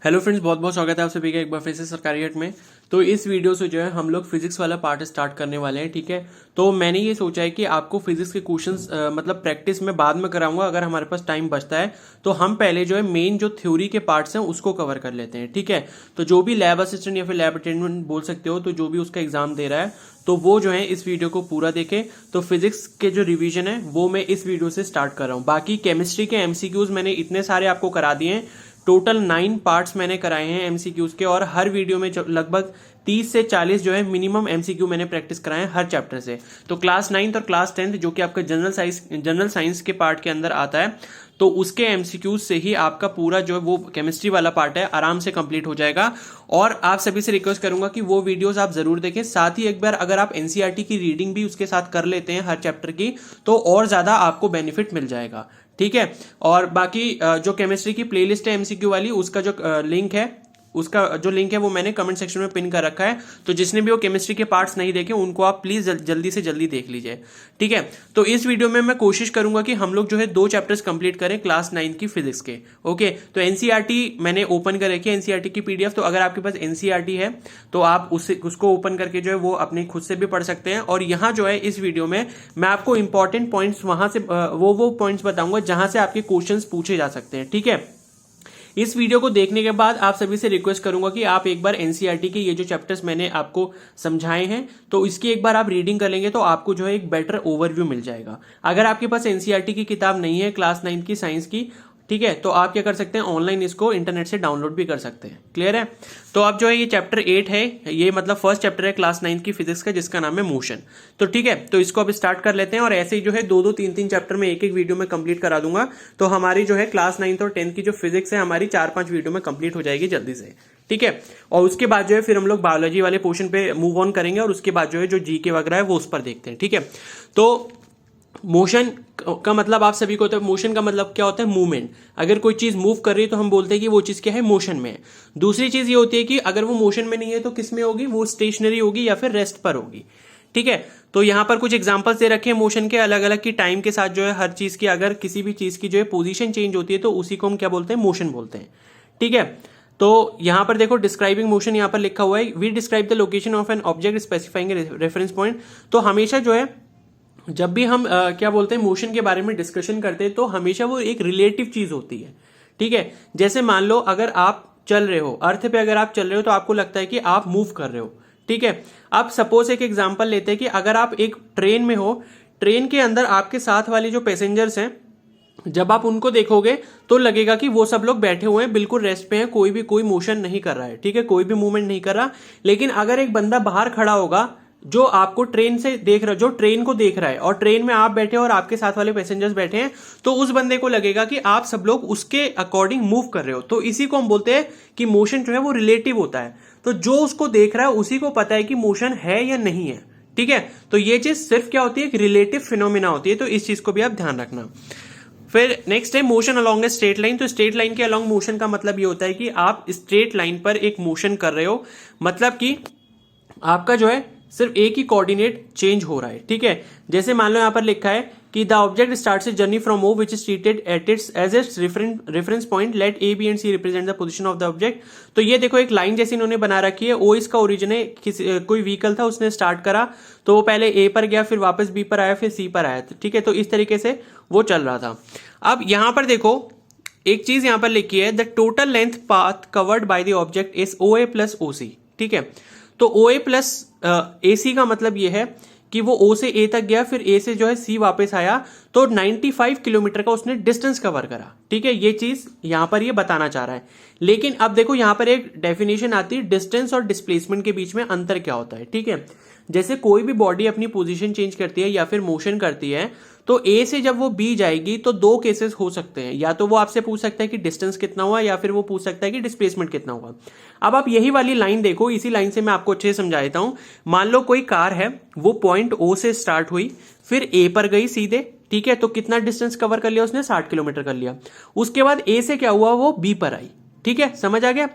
Hello friends, बहुत बहुत स्वागत है आप सभी का एक बार फिर से सरकारी हट में। तो इस वीडियो से जो है हम लोग फिजिक्स वाला पार्ट स्टार्ट करने वाले हैं। ठीक है, तो मैंने ये सोचा है कि आपको फिजिक्स के क्वेश्चंस मतलब प्रैक्टिस में बाद में कराऊंगा अगर हमारे पास टाइम बचता है। तो हम पहले जो है मेन जो थ्योरी के पार्ट्स हैं उसको कवर कर लेते हैं। ठीक है, तो जो भी लैब असिस्टेंट या फिर लैब अटेंडेंट बोल सकते हो, तो जो भी उसका एग्जाम दे रहा है तो वो जो है इस वीडियो को पूरा देखे। तो फिजिक्स के जो रिवीजन है वो मैं इस वीडियो से स्टार्ट कर रहा हूँ। बाकी केमिस्ट्री के एमसीक्यूज मैंने इतने सारे आपको करा दिए हैं, टोटल 9 पार्ट्स मैंने कराए हैं एमसीक्यूज के, और हर वीडियो में लगभग 30 से 40 जो है मिनिमम एमसीक्यू मैंने प्रैक्टिस कराए हैं हर चैप्टर से। तो क्लास 9th और क्लास 10th जो कि आपका जनरल साइंस के पार्ट के अंदर आता है, तो उसके एमसीक्यूज से ही आपका पूरा जो है वो केमिस्ट्री वाला पार्ट है आराम से कंप्लीट हो जाएगा। और आप सभी से रिक्वेस्ट करूंगा कि वो वीडियोस आप जरूर देखें। साथ ही एक बार अगर आप एनसीईआरटी की रीडिंग भी उसके साथ कर लेते हैं हर चैप्टर की, तो और ज्यादा आपको बेनिफिट मिल जाएगा। ठीक है, और बाकी जो केमिस्ट्री की प्लेलिस्ट है एमसीक्यू वाली, उसका जो लिंक है, उसका जो लिंक है वो मैंने कमेंट सेक्शन में पिन कर रखा है। तो जिसने भी वो केमिस्ट्री के पार्ट्स नहीं देखे उनको आप प्लीज जल्दी से जल्दी देख लीजिए। ठीक है, तो इस वीडियो में मैं कोशिश करूंगा कि हम लोग जो है 2 चैप्टर्स कंप्लीट करें क्लास 9 की फिजिक्स के। ओके, तो एनसीईआरटी मैंने ओपन कर रखी है, एनसीईआरटी की पीडीएफ। तो अगर आपके पास एनसीईआरटी है तो आप उसको ओपन करके जो है वो अपने खुद से भी पढ़ सकते हैं। और यहाँ जो है इस वीडियो में मैं आपको इंपॉर्टेंट पॉइंट्स वहां से वो पॉइंट्स बताऊंगा जहां से आपके क्वेश्चंस पूछे जा सकते हैं। ठीक है, इस वीडियो को देखने के बाद आप सभी से रिक्वेस्ट करूंगा कि आप एक बार एनसीईआरटी के ये जो चैप्टर्स मैंने आपको समझाए हैं तो इसकी एक बार आप रीडिंग कर लेंगे तो आपको जो है एक बेटर ओवरव्यू मिल जाएगा। अगर आपके पास एनसीईआरटी की किताब नहीं है क्लास 9 की साइंस की, ठीक है, तो आप क्या कर सकते हैं, ऑनलाइन इसको इंटरनेट से डाउनलोड भी कर सकते हैं। क्लियर है? तो अब जो है ये चैप्टर 8 है, ये मतलब फर्स्ट चैप्टर है क्लास 9 की फिजिक्स का, जिसका नाम है मोशन। तो ठीक है, तो इसको अब स्टार्ट कर लेते हैं और ऐसे ही जो है 2-2 3-3 चैप्टर में एक एक वीडियो में कंप्लीट करा दूंगा। तो हमारी जो है क्लास 9th और 10th की जो फिजिक्स है हमारी 4-5 वीडियो में कंप्लीट हो जाएगी जल्दी से। ठीक है, और उसके बाद जो है फिर हम लोग बायोलॉजी वाले पोर्शन पे मूव ऑन करेंगे और उसके बाद जो है जो जीके वगैरह है वो उस पर देखते हैं। ठीक है, तो मोशन का मतलब आप सभी को होता है, मोशन का मतलब क्या होता है, मूवमेंट। अगर कोई चीज मूव कर रही है तो हम बोलते हैं कि वो चीज क्या है, मोशन में है। दूसरी चीज ये होती है कि अगर वो मोशन में नहीं है तो किस में होगी, वो स्टेशनरी होगी या फिर रेस्ट पर होगी। ठीक है, तो यहां पर कुछ एग्जांपल्स दे रखे हैं मोशन के अलग अलग की, टाइम के साथ जो है हर चीज की अगर किसी भी चीज की जो है पोजीशन चेंज होती है तो उसी को हम क्या बोलते हैं, मोशन बोलते हैं। ठीक है, तो यहां पर देखो डिस्क्राइबिंग मोशन यहां पर लिखा हुआ है, we describe the location of an object specifying reference point. तो हमेशा जो है जब भी हम क्या बोलते हैं मोशन के बारे में डिस्कशन करते हैं तो हमेशा वो एक रिलेटिव चीज होती है। ठीक है, जैसे मान लो अगर आप चल रहे हो अर्थ पे, अगर आप चल रहे हो तो आपको लगता है कि आप मूव कर रहे हो। ठीक है, अब सपोज एक एग्जांपल लेते हैं कि अगर आप एक ट्रेन में हो, ट्रेन के अंदर आपके साथ वाले जो पैसेंजर्स हैं, जब आप उनको देखोगे तो लगेगा कि वो सब लोग बैठे हुए हैं, बिल्कुल रेस्ट पे हैं, कोई मोशन नहीं कर रहा है। ठीक है, कोई भी मूवमेंट नहीं कर रहा। लेकिन अगर एक बंदा बाहर खड़ा होगा जो आपको ट्रेन से देख रहा, जो ट्रेन को देख रहा है, और ट्रेन में आप बैठे हो और आपके साथ वाले पैसेंजर्स बैठे हैं, तो उस बंदे को लगेगा कि आप सब लोग उसके अकॉर्डिंग मूव कर रहे हो। तो इसी को हम बोलते हैं कि मोशन जो है वो रिलेटिव होता है। तो जो उसको देख रहा है उसी को पता है कि मोशन है या नहीं है। ठीक है, तो ये चीज सिर्फ क्या होती है, एक रिलेटिव फिनोमिना होती है। तो इस चीज को भी आप ध्यान रखना। फिर नेक्स्ट है motion along a straight line. तो स्ट्रेट लाइन के अलोंग मोशन का मतलब ये होता है कि आप स्ट्रेट लाइन पर एक मोशन कर रहे हो, मतलब कि आपका जो है सिर्फ एक ही कोऑर्डिनेट चेंज हो रहा है। ठीक है, जैसे मान लो यहां पर लिखा है कि the object starts a journey from O which is treated at its as its reference point, let A B and C represent the position of the object. तो ये देखो एक लाइन जैसी इन्होंने बना रखी है, ओ इसका ओरिजिन है, कोई व्हीकल था उसने स्टार्ट करा तो वो पहले ए पर गया, फिर वापस बी पर आया, फिर सी पर आया। ठीक है, तो इस तरीके से वो चल रहा था। अब यहां पर देखो एक चीज यहां पर लिखी है, the total length path covered by the object is O A plus O C. ठीक है, तो ओ ए प्लस ए सी का मतलब यह है कि वो ओ से ए तक गया, फिर ए से जो है सी वापस आया, तो 95 किलोमीटर का उसने डिस्टेंस कवर करा। ठीक है, ये चीज यहां पर ये बताना चाह रहा है। लेकिन अब देखो यहां पर एक डेफिनेशन आती है, डिस्टेंस और डिस्प्लेसमेंट के बीच में अंतर क्या होता है। ठीक है, जैसे कोई भी बॉडी अपनी पोजीशन चेंज करती है या फिर मोशन करती है, तो ए से जब वो बी जाएगी तो 2 केसेस हो सकते हैं, या तो वो आपसे पूछ सकता है कि डिस्टेंस कितना हुआ, या फिर वो पूछ सकता है कि डिस्प्लेसमेंट कितना हुआ। अब आप यही वाली लाइन देखो, इसी लाइन से मैं आपको अच्छे से समझा देता हूं। मान लो कोई कार है, वो पॉइंट ओ से स्टार्ट हुई, फिर ए पर गई सीधे। ठीक है, तो कितना डिस्टेंस कवर कर लिया उसने, 60 किलोमीटर कर लिया। उसके बाद ए से क्या हुआ, वो बी पर आई। ठीक है, समझ आ गया?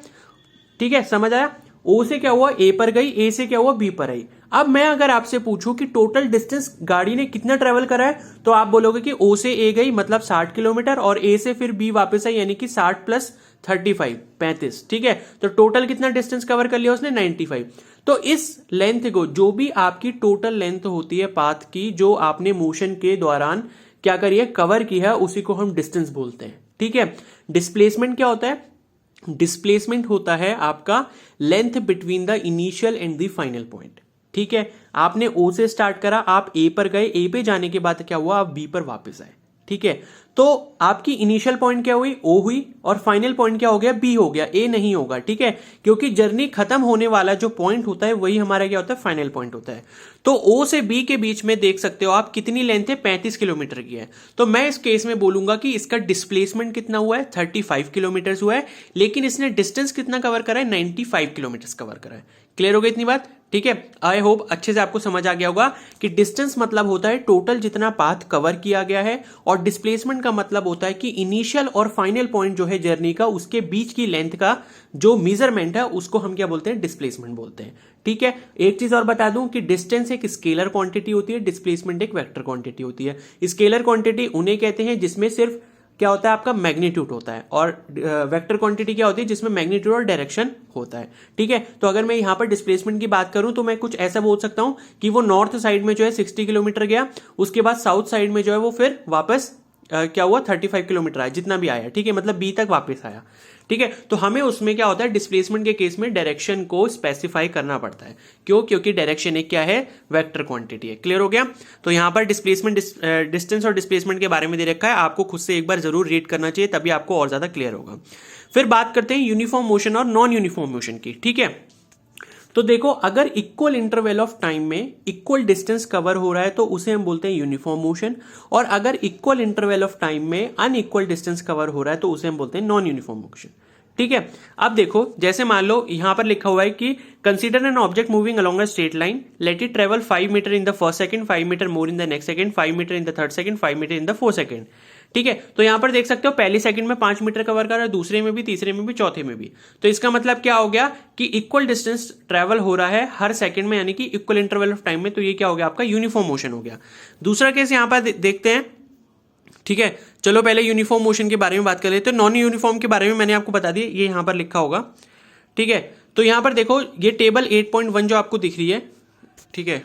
ठीक है, समझ आया? ओ से क्या हुआ, ए पर गई, ए से क्या हुआ, बी पर आई। अब मैं अगर आपसे पूछूं कि टोटल डिस्टेंस गाड़ी ने कितना ट्रेवल करा है, तो आप बोलोगे कि ओ से ए गई मतलब 60 किलोमीटर और ए से फिर बी वापस आई, यानी कि 60 प्लस 35 35, ठीक है। तो टोटल कितना डिस्टेंस कवर कर लिया उसने, 95। तो इस लेंथ को, जो भी आपकी टोटल लेंथ होती है पाथ की, जो आपने मोशन के दौरान क्या करी है, कवर की है, उसी को हम डिस्टेंस बोलते हैं, ठीक है। डिस्प्लेसमेंट क्या होता है, डिस्प्लेसमेंट होता है आपका length between the initial and the final point, ठीक है। आपने ओ से स्टार्ट करा, आप ए पर गए, ए पे जाने के बाद क्या हुआ, आप बी पर वापस आए, ठीक है। तो आपकी इनिशियल पॉइंट क्या हुई, ओ हुई, और फाइनल पॉइंट क्या हो गया, बी हो गया, ए नहीं होगा, ठीक है। क्योंकि जर्नी खत्म होने वाला जो पॉइंट होता है वही हमारा क्या होता है, फाइनल पॉइंट होता है। तो ओ से बी के बीच में देख सकते हो आप कितनी लेंथ है, 35 किलोमीटर की है। तो मैं इस केस में बोलूंगा कि इसका डिस्प्लेसमेंट कितना हुआ है, 35 किलोमीटर हुआ है, लेकिन इसने डिस्टेंस कितना कवर करा है, 95 किलोमीटर कवर करा है। क्लियर हो गई इतनी बात, ठीक है। आई होप अच्छे से आपको समझ आ गया होगा कि डिस्टेंस मतलब होता है टोटल जितना पाथ कवर किया गया है, और डिस्प्लेसमेंट का मतलब होता है कि इनिशियल और फाइनल पॉइंट जो है जर्नी का, उसके बीच की लेंथ का जो मेजरमेंट है उसको हम क्या बोलते हैं, डिस्प्लेसमेंट बोलते हैं, ठीक है। एक चीज और बता दूं कि डिस्टेंस एक स्केलर क्वांटिटी होती है, डिस्प्लेसमेंट एक वेक्टर क्वांटिटी होती है। स्केलर क्वांटिटी उन्हें कहते हैं जिसमें सिर्फ क्या होता है, आपका मैग्नीट्यूड होता है, और वेक्टर क्वांटिटी क्या होती है, जिसमें मैग्नीट्यूड और डायरेक्शन होता है, ठीक है। तो अगर मैं यहां पर डिस्प्लेसमेंट की बात करूं तो मैं कुछ ऐसा बोल सकता हूं कि वो नॉर्थ साइड में जो है 60 किलोमीटर गया, उसके बाद साउथ साइड में जो है वो फिर वापस क्या हुआ, 35 किलोमीटर आया, जितना भी आया, ठीक है, मतलब बी तक वापस आया, ठीक है। तो हमें उसमें क्या होता है, डिस्प्लेसमेंट के केस में डायरेक्शन को स्पेसिफाई करना पड़ता है। क्यों, क्योंकि डायरेक्शन एक क्या है, वेक्टर क्वांटिटी है। क्लियर हो गया। तो यहां पर डिस्प्लेसमेंट, डिस्टेंस और डिस्प्लेसमेंट के बारे में दे रखा है, आपको खुद से एक बार जरूर रीड करना चाहिए, तभी आपको और ज्यादा क्लियर होगा। फिर बात करते हैं यूनिफॉर्म मोशन और नॉन यूनिफॉर्म मोशन की, ठीक है। तो देखो, अगर इक्वल इंटरवल ऑफ टाइम में इक्वल डिस्टेंस कवर हो रहा है तो उसे हम बोलते हैं यूनिफॉर्म मोशन, और अगर इक्वल इंटरवल ऑफ टाइम में अनइक्वल डिस्टेंस कवर हो रहा है तो उसे हम बोलते हैं नॉन यूनिफॉर्म मोशन, ठीक है। अब देखो, जैसे मान लो यहां पर लिखा हुआ है कि consider an object moving along a straight line, let it travel 5 metre in the first second, 5 metre more in the next second, 5 metre in the third second, 5 metre in the fourth second, ठीक है। तो यहां पर देख सकते हो पहले second में 5 मीटर कवर कर रहा है, दूसरे में भी, तीसरे में भी, चौथे में भी। तो इसका मतलब क्या हो गया कि इक्वल डिस्टेंस ट्रेवल हो रहा है हर सेकंड में, यानी कि इक्वल इंटरवल ऑफ टाइम में। तो ये क्या हो गया, आपका यूनिफॉर्म मोशन हो गया। दूसरा केस यहां पर देखते हैं, ठीक है। चलो पहले यूनिफॉर्म मोशन के बारे में बात कर लेते हैं। नॉन यूनिफॉर्म के बारे में मैंने आपको बता दिया, ये यहां पर लिखा होगा, ठीक है। तो यहां पर देखो, ये टेबल 8.1 जो आपको दिख रही है, ठीक है,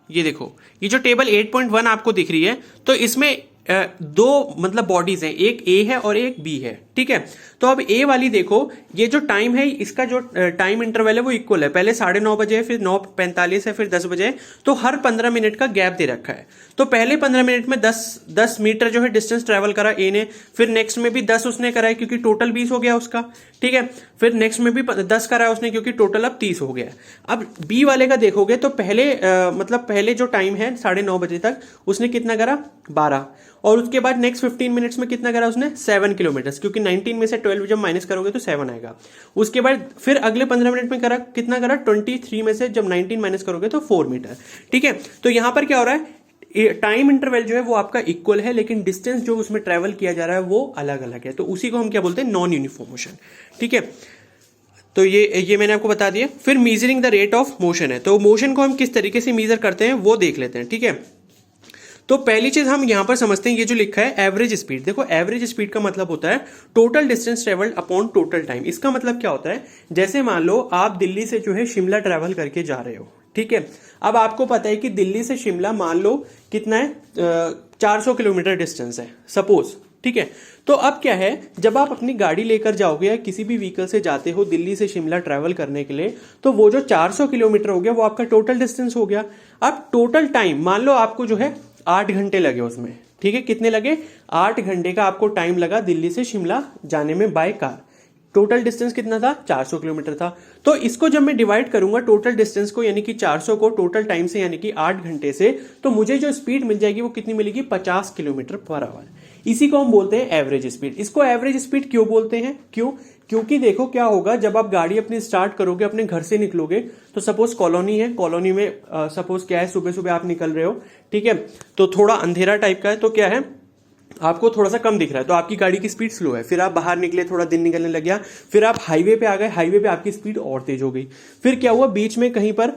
ये देखो, ये जो टेबल 8.1 आपको दिख रही है, तो इसमें दो मतलब बॉडीज हैं, एक ए है और एक बी है, ठीक है। तो अब ए वाली देखो, ये जो टाइम है, इसका जो टाइम इंटरवल है वो इक्वल है, पहले 9:30 बजे, फिर 9:45 है, फिर 10 बजे। तो हर 15 मिनट का गैप दे रखा है। तो पहले 15 मिनट में 10 मीटर जो है डिस्टेंस ट्रेवल करा ए ने, फिर नेक्स्ट में भी 10 उसने करा है क्योंकि टोटल 20 हो गया उसका, ठीक है। फिर नेक्स्ट में भी 10 करा है उसने क्योंकि टोटल अब 30 हो गया। अब बी वाले का देखोगे तो पहले मतलब पहले जो टाइम है 9:30 बजे तक, उसने कितना करा, 12, और उसके बाद नेक्स्ट 15 मिनट्स में कितना करा उसने, 7 किलोमीटर, क्योंकि 19 में से 12 जब माइनस करोगे तो 7 आएगा। उसके बाद फिर अगले 15 मिनट में करा कितना करा, 23 में से जब 19 माइनस करोगे तो 4 मीटर, ठीक है। तो यहां पर क्या हो रहा है, टाइम इंटरवल जो है वो आपका इक्वल है, लेकिन डिस्टेंस जो उसमें ट्रेवल किया जा रहा है वो अलग अलग है। तो उसी को हम क्या बोलते हैं, नॉन यूनिफॉर्म मोशन, ठीक है। तो ये मैंने आपको बता दिया। फिर measuring the rate of motion है, तो मोशन को हम किस तरीके से मीजर करते हैं वो देख लेते हैं, ठीक है। तो पहली चीज हम यहां पर समझते हैं, ये जो लिखा है एवरेज स्पीड। देखो, एवरेज स्पीड का मतलब होता है total distance travelled upon total time. इसका मतलब क्या होता है, जैसे मान लो आप दिल्ली से जो है शिमला ट्रेवल करके जा रहे हो, ठीक है। अब आपको पता है कि दिल्ली से शिमला मान लो कितना है, 400 किलोमीटर डिस्टेंस है सपोज, ठीक है। तो अब क्या है, जब आप अपनी गाड़ी लेकर जाओगे या किसी भी व्हीकल से जाते हो दिल्ली से शिमला ट्रैवल करने के लिए, तो वो जो 400 किलोमीटर हो गया वो आपका टोटल डिस्टेंस हो गया। अब टोटल टाइम मान लो आपको जो है 8 घंटे लगे उसमें, ठीक है। कितने लगे, 8 घंटे का आपको टाइम लगा दिल्ली से शिमला जाने में बाय कार। टोटल डिस्टेंस कितना था, 400 किलोमीटर था। तो इसको जब मैं डिवाइड करूंगा टोटल डिस्टेंस को, यानी कि 400 को टोटल टाइम से, यानी कि 8 घंटे से, तो मुझे जो स्पीड मिल जाएगी वो कितनी मिलेगी, 50 किलोमीटर पर आवर। इसी को हम बोलते हैं एवरेज स्पीड। इसको एवरेज स्पीड क्यों बोलते हैं, क्यों, क्योंकि देखो क्या होगा, जब आप गाड़ी अपनी स्टार्ट करोगे, अपने घर से निकलोगे, तो सपोज कॉलोनी है, कॉलोनी में सपोज क्या है, सुबह सुबह आप निकल रहे हो, ठीक है, तो थोड़ा अंधेरा टाइप का है, तो क्या है, आपको थोड़ा सा कम दिख रहा है तो आपकी गाड़ी की स्पीड स्लो है, फिर आप बाहर निकले, थोड़ा दिन निकलने लग गया, फिर आप हाईवे पे आ गए, हाईवे पे आपकी स्पीड और तेज हो गई। फिर क्या हुआ, बीच में कहीं पर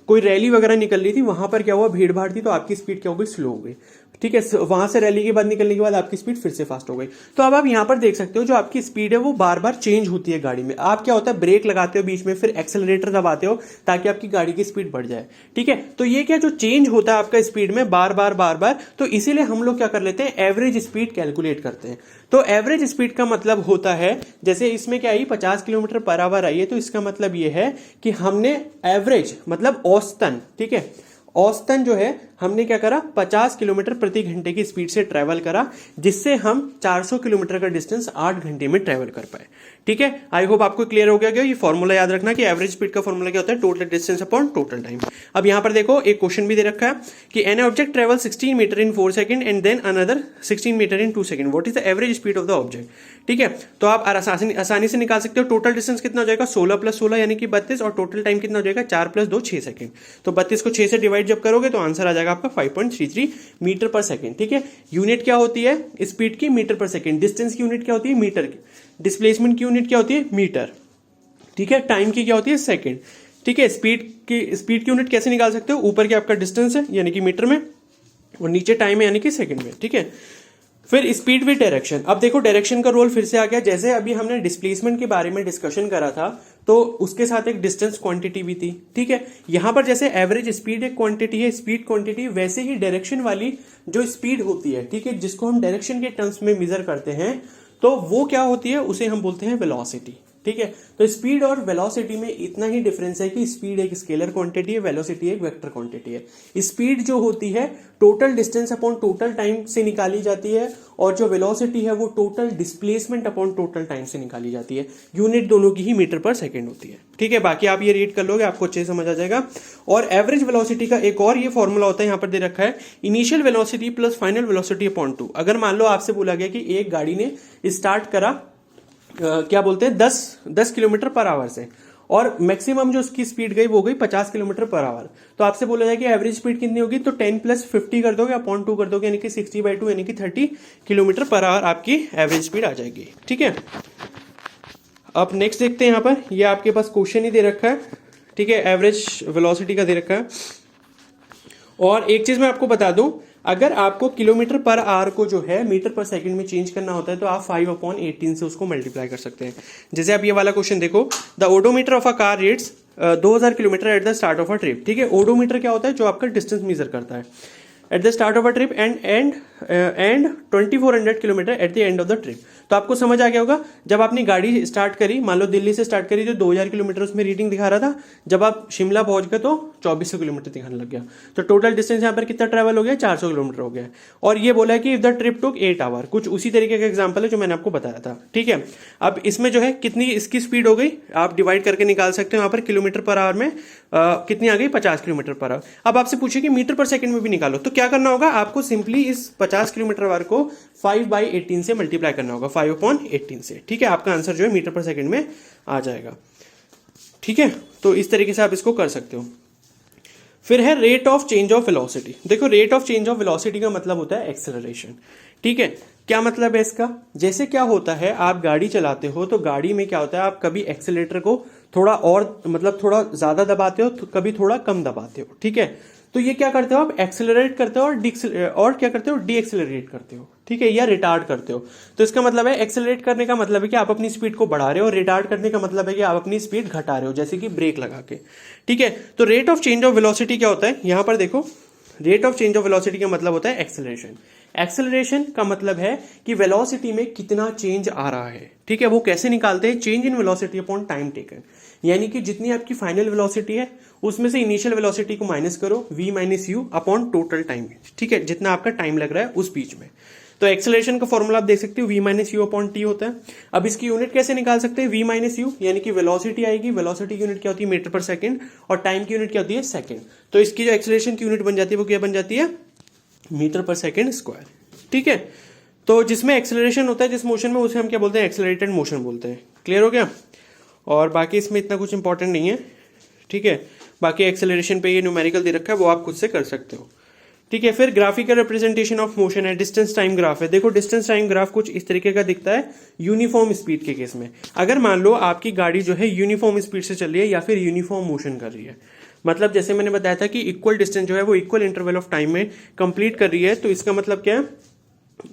कोई रैली वगैरह निकल रही थी, वहां पर क्या हुआ, भीड़ भाड़ थी, तो आपकी स्पीड क्या हो गई, स्लो हो गई। ठीक है, वहां से रैली के बाद निकलने के बाद आपकी स्पीड फिर से फास्ट हो गई। तो अब आप यहां पर देख सकते हो जो आपकी स्पीड है वो बार बार चेंज होती है गाड़ी में। आप क्या होता है, ब्रेक लगाते हो बीच में, फिर एक्सेलरेटर दबाते हो ताकि आपकी गाड़ी की स्पीड बढ़ जाए। ठीक है, तो ये क्या जो चेंज होता है आपका स्पीड में बार बार बार बार, तो इसीलिए हम लोग क्या कर लेते हैं, एवरेज स्पीड कैलकुलेट करते हैं। तो एवरेज स्पीड का मतलब होता है, जैसे इसमें क्या आई 50 किलोमीटर पर आवर आई है, तो इसका मतलब ये है कि हमने एवरेज मतलब औसतन, ठीक है, औसतन जो है हमने क्या करा, 50 किलोमीटर प्रति घंटे की स्पीड से ट्रेवल करा, जिससे हम 400 किलोमीटर का डिस्टेंस 8 घंटे में ट्रेवल कर पाए। ठीक है, आई होप आपको क्लियर हो गया। ये फॉर्मूला याद रखना कि एवरेज स्पीड का फॉर्मूला क्या होता है, total distance upon total time. अब यहां पर देखो एक क्वेश्चन भी दे रखा है कि an object travel 16 metre in 4 second and then another 16 metre in 2 second, what is the average speed of the object. ठीक है, तो आप आसानी से निकाल सकते हो। टोटल डिस्टेंस कितना हो जाएगा, 16 + 16 यानी कि 32, और टोटल टाइम कितना हो जाएगा, 4 + 2 6 सेकंड। तो 32 को 6 से डिवाइड जब करोगे तो आंसर आ जाएगा आपका 5.33 मीटर पर सेकंड। ठीक है, यूनिट क्या होती है स्पीड की, मीटर पर सेकंड। डिस्टेंस की यूनिट क्या होती है, मीटर की। डिस्प्लेसमेंट की यूनिट क्या होती है, मीटर। ठीक है, टाइम की क्या होती है, सेकंड। ठीक है, स्पीड की यूनिट कैसे निकाल सकते हो, ऊपर के आपका डिस्टेंस है यानी कि मीटर में, और नीचे टाइम है यानी कि सेकंड में। ठीक है, फिर स्पीड विद डायरेक्शन। अब देखो डायरेक्शन का रोल फिर से आ गया। जैसे अभी हमने डिस्प्लेसमेंट के बारे में डिस्कशन करा था, तो उसके साथ एक डिस्टेंस क्वांटिटी भी थी। ठीक है, यहां पर जैसे एवरेज स्पीड एक क्वांटिटी है, स्पीड क्वांटिटी, वैसे ही डायरेक्शन वाली जो स्पीड होती है, ठीक है, जिसको हम डायरेक्शन के टर्म्स में मेजर करते हैं, तो वो क्या होती है, उसे हम बोलते हैं वेलोसिटी। ठीक है, तो स्पीड और वेलोसिटी में इतना ही डिफरेंस है कि स्पीड एक स्केलर क्वांटिटी है, वेलोसिटी एक वेक्टर क्वांटिटी है। स्पीड जो होती है total distance upon total time से निकाली जाती है, और जो वेलोसिटी है वो total displacement upon total time से निकाली जाती है। यूनिट दोनों की ही मीटर पर सेकेंड होती है। ठीक है, बाकी आप ये रीड कर लोगे, आपको अच्छे से समझ आ जाएगा। और एवरेज वेलोसिटी का एक और ये फॉर्मूला होता है, यहां पर दे रखा है, initial velocity plus final velocity upon 2। अगर मान लो आपसे बोला गया कि एक गाड़ी ने स्टार्ट करा क्या बोलते हैं 10 किलोमीटर पर आवर से, और मैक्सिमम जो उसकी स्पीड गई वो गई 50 किलोमीटर पर आवर, तो आपसे बोला जाए कि एवरेज स्पीड कितनी होगी, तो 10 + 50 कर दोगे अपॉन 2 कर दोगे, यानी कि 60/2 यानी कि 30 किलोमीटर पर आवर आपकी एवरेज स्पीड आ जाएगी। ठीक है, अब नेक्स्ट देखते हैं। यहां पर ये आपके पास क्वेश्चन ही दे रखा है। ठीक है, एवरेज वेलोसिटी का दे रखा है। और एक चीज मैं आपको बता दूं, अगर आपको किलोमीटर पर आवर को जो है मीटर पर सेकंड में चेंज करना होता है, तो आप 5/18 से उसको मल्टीप्लाई कर सकते हैं। जैसे आप ये वाला क्वेश्चन देखो, the odometer of a car reads 2000 kilometre at the start of a trip. ठीक है, ओडोमीटर क्या होता है, जो आपका डिस्टेंस मेजर करता है at the start of a trip and 2400 kilometre at the end of the trip. तो आपको समझ आ गया होगा, जब आपने गाड़ी स्टार्ट करी, मान लो दिल्ली से स्टार्ट करी, तो 2000 किलोमीटर उसमें रीडिंग दिखा रहा था, जब आप शिमला पहुंच गए तो 2400 किलोमीटर दिखाने लग गया। तो टोटल डिस्टेंस यहाँ पर कितना ट्रैवल हो गया, 400 किलोमीटर हो गया। और ये बोला है कि if the trip took 8 hour, कुछ उसी तरीके का एग्जाम्पल है जो मैंने आपको बताया था। ठीक है, अब इसमें जो है कितनी इसकी स्पीड हो गई, आप डिवाइड करके निकाल सकते हो। यहाँ पर किलोमीटर पर आवर में कितनी आ गई, 50 किलोमीटर पर आवर। अब आपसे पूछे कि मीटर पर सेकंड में भी निकालो, तो क्या करना होगा, आपको सिंपली इस 50 किलोमीटर आवर को 5/18 से मल्टीप्लाई करना होगा, 5/18 से। ठीक है, आपका आंसर जो है मीटर पर सेकंड में आ जाएगा। ठीक है, तो इस तरीके से आप इसको कर सकते हो। फिर है rate of change of velocity. देखो, rate of change of velocity का मतलब होता है एक्सेलरेशन। ठीक है, क्या मतलब है इसका, जैसे क्या होता है, आप गाड़ी चलाते हो तो गाड़ी में क्या होता है, आप कभी एक्सेलेटर को थोड़ा और मतलब थोड़ा ज्यादा दबाते हो, तो कभी थोड़ा कम दबाते हो। ठीक है, तो ये क्या करते हो, आप एक्सेलरेट करते हो और क्या करते हो, डी एक्सेलरेट करते हो। ठीक है, या रिटार्ड करते हो। तो इसका मतलब है एक्सेलरेट करने का मतलब है कि आप अपनी स्पीड को बढ़ा रहे हो, रिटार्ड करने का मतलब है कि आप अपनी स्पीड घटा रहे हो, जैसे कि ब्रेक लगा के। ठीक है, तो rate of change of velocity क्या होता है, यहां पर देखो, rate of change of velocity का मतलब होता है एक्सेलरेशन। एक्सेलरेशन का मतलब है कि वेलोसिटी में कितना चेंज आ रहा है। ठीक है, वो कैसे निकालते हैं, change in velocity upon time taken, यानी कि जितनी आपकी फाइनल वेलोसिटी है उसमें से इनिशियल वेलोसिटी को माइनस करो, v - u upon total time. ठीक है, जितना आपका टाइम लग रहा है उस बीच में। तो एक्सेलरेशन का फॉर्मूला आप देख सकते हो, v - u अपॉन t होता है। अब इसकी यूनिट कैसे निकाल सकते हैं, v - u यानी कि वेलोसिटी आएगी, वेलोसिटी की यूनिट क्या होती है, मीटर पर सेकंड, और टाइम की यूनिट क्या होती है, सेकंड। तो इसकी जो एक्सेलरेशन की यूनिट बन जाती है वो क्या बन जाती है, मीटर पर सेकंड स्क्वायर। ठीक है, तो जिसमें एक्सेलरेशन होता है जिस मोशन में, उसे हम क्या बोलते हैं, एक्सेलरेटेड मोशन बोलते हैं। क्लियर हो गया, और बाकी इसमें इतना कुछ इंपॉर्टेंट नहीं है। ठीक है, बाकी एक्सेलरेशन पे ये न्यूमेरिकल दे रखा है, वो आप खुद से कर सकते हो। ठीक है। फिर ग्राफिकल रिप्रेजेंटेशन ऑफ मोशन है, डिस्टेंस टाइम ग्राफ है। देखो डिस्टेंस टाइम ग्राफ कुछ इस तरीके का दिखता है यूनिफॉर्म स्पीड के केस में। अगर मान लो आपकी गाड़ी जो है यूनिफॉर्म स्पीड से चल रही है या फिर यूनिफॉर्म मोशन कर रही है, मतलब जैसे मैंने बताया था कि इक्वल डिस्टेंस जो है वो इक्वल इंटरवल ऑफ टाइम में कंप्लीट कर रही है, तो इसका मतलब क्या है,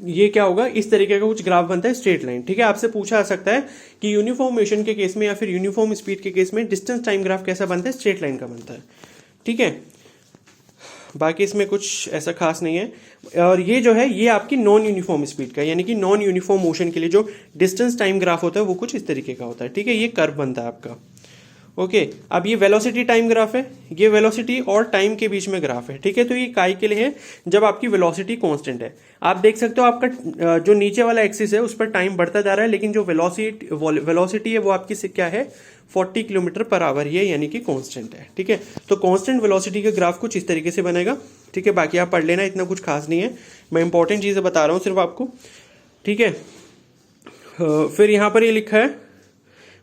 ये क्या होगा, इस तरीके का कुछ ग्राफ बनता है स्ट्रेट लाइन। ठीक है, आपसे पूछा जा सकता है कि यूनिफॉर्म मोशन के केस में या फिर यूनिफॉर्म स्पीड के केस में डिस्टेंस टाइम ग्राफ कैसा बनता है, स्ट्रेट लाइन का बनता है। ठीक है, बाकी इसमें कुछ ऐसा खास नहीं है। और ये जो है ये आपकी नॉन यूनिफॉर्म स्पीड का, यानी कि नॉन यूनिफॉर्म मोशन के लिए जो डिस्टेंस टाइम ग्राफ होता है वो कुछ इस तरीके का होता है। ठीक है, ये कर्व बनता है आपका। ओके, अब ये वेलोसिटी टाइम ग्राफ है, ये वेलोसिटी और टाइम के बीच में ग्राफ है। ठीक है, तो ये काई के लिए है जब आपकी वेलोसिटी कांस्टेंट है। आप देख सकते हो आपका जो नीचे वाला एक्सिस है उस पर टाइम बढ़ता जा रहा है, लेकिन जो वेलोसिटी है वो आपकी से क्या है, 40 किलोमीटर पर आवर, ये यानी कि कांस्टेंट है। ठीक है, तो कांस्टेंट वेलोसिटी का ग्राफ कुछ इस तरीके से बनेगा। ठीक है, बाकी आप पढ़ लेना, इतना कुछ खास नहीं है, मैं इंपॉर्टेंट चीजें बता रहा हूँ सिर्फ आपको। ठीक है, फिर यहां पर ये लिखा है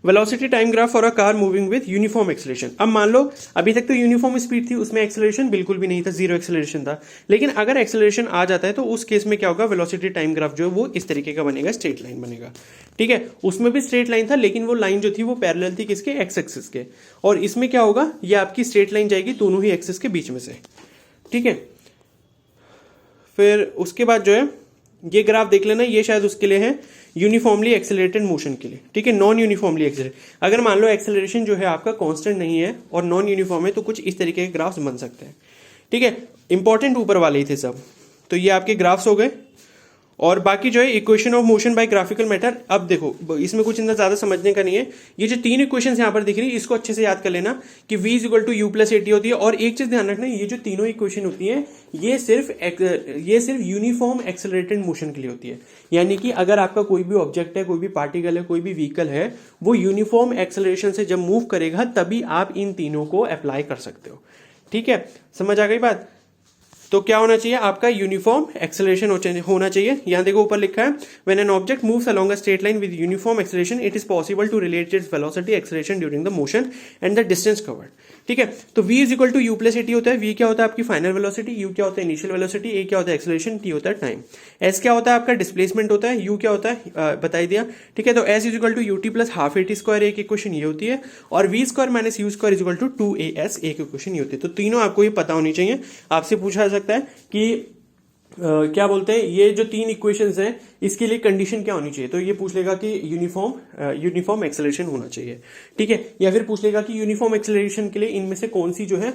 velocity time graph for a car moving with uniform acceleration. अब मान लो अभी तक तो यूनिफॉर्म स्पीड थी, उसमें एक्सेलरेशन बिल्कुल भी नहीं था, जीरो एक्सेलरेशन था, लेकिन अगर एक्सेलरेशन आ जाता है तो उस केस में क्या होगा, वेलोसिटी टाइम ग्राफ जो है वो इस तरीके का बनेगा, स्ट्रेट लाइन बनेगा। ठीक है, उसमें भी स्ट्रेट लाइन था, लेकिन वो लाइन जो थी वो पैरेलल थी किसके, एक्स एक्सिस के। और इसमें क्या होगा, ये आपकी स्ट्रेट लाइन जाएगी दोनों ही एक्सिस के बीच में से। ठीक है, फिर उसके बाद जो है ये ग्राफ देख लेना, ये शायद उसके लिए है यूनिफॉर्मली एक्सेलरेटेड मोशन के लिए। ठीक है, नॉन यूनिफॉर्मली एक्सेलरेट, अगर मान लो एक्सेलरेशन जो है आपका कांस्टेंट नहीं है और नॉन यूनिफॉर्म है तो कुछ इस तरीके के ग्राफ्स बन सकते हैं। ठीक है, इंपॉर्टेंट ऊपर वाले ही थे सब, तो ये आपके ग्राफ्स हो गए। और बाकी जो है equation of motion by graphical method, अब देखो इसमें कुछ इतना ज्यादा समझने का नहीं है। ये जो तीन इक्वेशन यहाँ पर दिख रही है इसको अच्छे से याद कर लेना कि v equal to u plus a t होती है। और एक चीज ध्यान रखना, ये जो तीनों इक्वेशन होती है ये सिर्फ यूनिफॉर्म एक्सेलरेटेड मोशन के लिए होती है। यानी कि अगर आपका कोई भी ऑब्जेक्ट है, कोई भी पार्टिकल है, कोई भी व्हीकल है, वो यूनिफॉर्म एक्सेलरेशन से जब मूव करेगा तभी आप इन तीनों को अप्लाई कर सकते हो। ठीक है, समझ आ गई बात। तो क्या होना चाहिए, आपका यूनिफॉर्म एक्सेलरेशन होना चाहिए। यहां देखो ऊपर लिखा है when an object moves along a straight line with uniform acceleration it is possible to relate its velocity acceleration during the motion and the distance covered. ठीक है, तो v is equal to u plus a t होता है। v क्या होता है आपकी final velocity, u क्या होता है इनिशियल वेलोसिटी, a क्या होता है एक्सेलरेशन, t होता है टाइम, s क्या होता है आपका डिस्प्लेसमेंट होता है, u क्या होता है बता दिया। ठीक है, तो s is equal to u t plus half a t square, एक इक्वेशन ये होती है, और v square minus u square is equal to 2as, एक इक्वेशन ये होती है। तो तीनों आपको ये पता होनी चाहिए। आपसे पूछा जा सकता है कि क्या बोलते हैं, ये जो तीन इक्वेशंस हैं इसके लिए कंडीशन क्या होनी चाहिए, तो ये पूछ लेगा कि यूनिफॉर्म एक्सेलरेशन होना चाहिए। ठीक है, या फिर पूछ लेगा कि यूनिफॉर्म एक्सेलरेशन के लिए इनमें से कौन सी जो है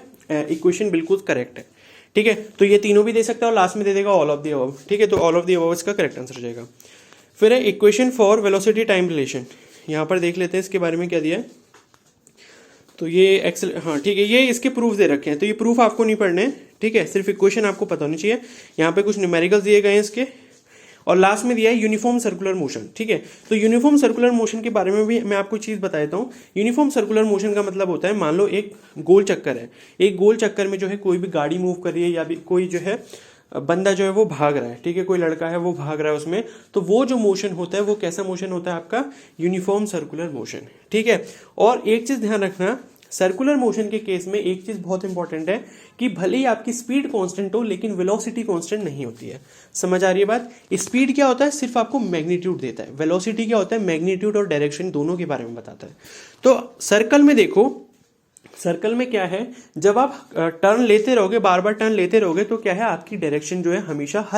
इक्वेशन बिल्कुल करेक्ट है। ठीक है, तो ये तीनों भी दे सकता है और लास्ट में दे देगा ऑल ऑफ द अबव। ठीक है, तो ऑल ऑफ द अबव इसका करेक्ट आंसर जाएगा। फिर है equation for velocity time relation, यहां पर देख लेते हैं इसके बारे में क्या दिया है। तो ये हाँ ठीक है, ये इसके प्रूफ दे रखे हैं, तो ये प्रूफ आपको नहीं पढ़ने। ठीक है, सिर्फ इक्वेशन आपको पता होनी चाहिए। यहाँ पे कुछ न्यूमेरिकल्स दिए गए हैं इसके, और लास्ट में दिया है यूनिफॉर्म सर्कुलर मोशन। ठीक है, तो यूनिफॉर्म सर्कुलर मोशन के बारे में भी मैं आपको चीज बता देता हूँ। यूनिफॉर्म सर्कुलर मोशन का मतलब होता है, मान लो एक गोल चक्कर है, एक गोल चक्कर में जो है कोई भी गाड़ी मूव कर रही है या भी कोई जो है बंदा जो है वो भाग रहा है। ठीक है, कोई लड़का है वो भाग रहा है उसमें, तो वो जो मोशन होता है वो कैसा मोशन होता है आपका, यूनिफॉर्म सर्कुलर मोशन। ठीक है, और एक चीज ध्यान रखना, सर्कुलर मोशन के केस में एक चीज बहुत इंपॉर्टेंट है कि भले ही आपकी स्पीड कांस्टेंट हो लेकिन वेलोसिटी कांस्टेंट नहीं होती है। समझ आ रही है बात। स्पीड क्या होता है, सिर्फ आपको मैग्नीट्यूड देता है। वेलोसिटी क्या होता है, मैग्नीट्यूड और डायरेक्शन दोनों के बारे में बताता है। तो सर्कल में देखो, सर्कल में क्या है, जब आप टर्न लेते रहोगे, बार बार टर्न लेते रहोगे, तो क्या है आपकी डायरेक्शन जो है हमेशा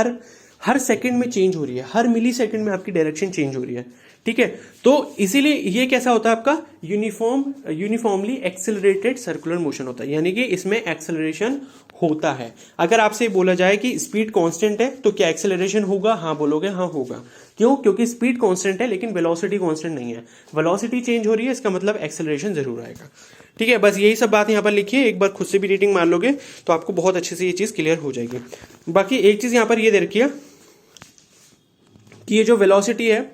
हर सेकंड में चेंज हो रही है, हर मिली सेकंड में आपकी डायरेक्शन चेंज हो रही है। ठीक है, तो इसीलिए ये कैसा होता है आपका यूनिफॉर्मली एक्सेलरेटेड सर्कुलर मोशन होता है, यानी कि इसमें एक्सेलरेशन होता है। अगर आपसे बोला जाए कि स्पीड कांस्टेंट है तो क्या एक्सेलरेशन होगा, हाँ बोलोगे हाँ होगा। क्यों, क्योंकि स्पीड कांस्टेंट है लेकिन वेलोसिटी कांस्टेंट नहीं है। वेलोसिटी चेंज हो रही है, इसका मतलब एक्सेलरेशन जरूर आएगा। ठीक है, बस यही सब बात यहाँ पर लिखिए, एक बार खुद से भी रीडिंग मार लोगे तो आपको बहुत अच्छे से ये चीज क्लियर हो जाएगी। बाकी एक चीज यहाँ पर ये दे रखी है कि ये जो वेलोसिटी है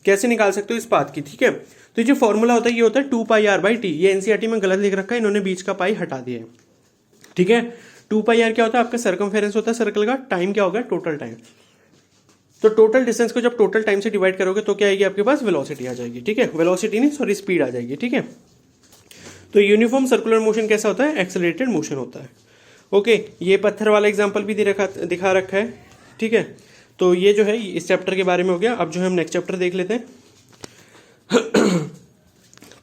कैसे निकाल सकते हो इस पाथ की। ठीक है, तो जो फॉर्मूला होता है ये होता है 2πr/t। ये एनसीईआरटी में गलत लिख रखा है, इन्होंने बीच का पाई हटा दिया है। ठीक है, 2πr क्या होता है आपका सर्कमफेरेंस होता है सर्कल का, टाइम क्या होगा टोटल टाइम। तो टोटल डिस्टेंस को जब टोटल टाइम से डिवाइड करोगे तो क्या आएगी आपके पास, वेलोसिटी आ जाएगी। ठीक है, वेलोसिटी नहीं सॉरी स्पीड आ जाएगी। ठीक है, तो यूनिफॉर्म सर्कुलर मोशन कैसा होता है, एक्सेलरेटेड मोशन होता है। ओके, ये पत्थर वाला एग्जाम्पल भी दिखा रखा है, ठीक है। तो ये जो है इस चैप्टर के बारे में हो गया। अब जो है हम नेक्स्ट चैप्टर देख लेते हैं।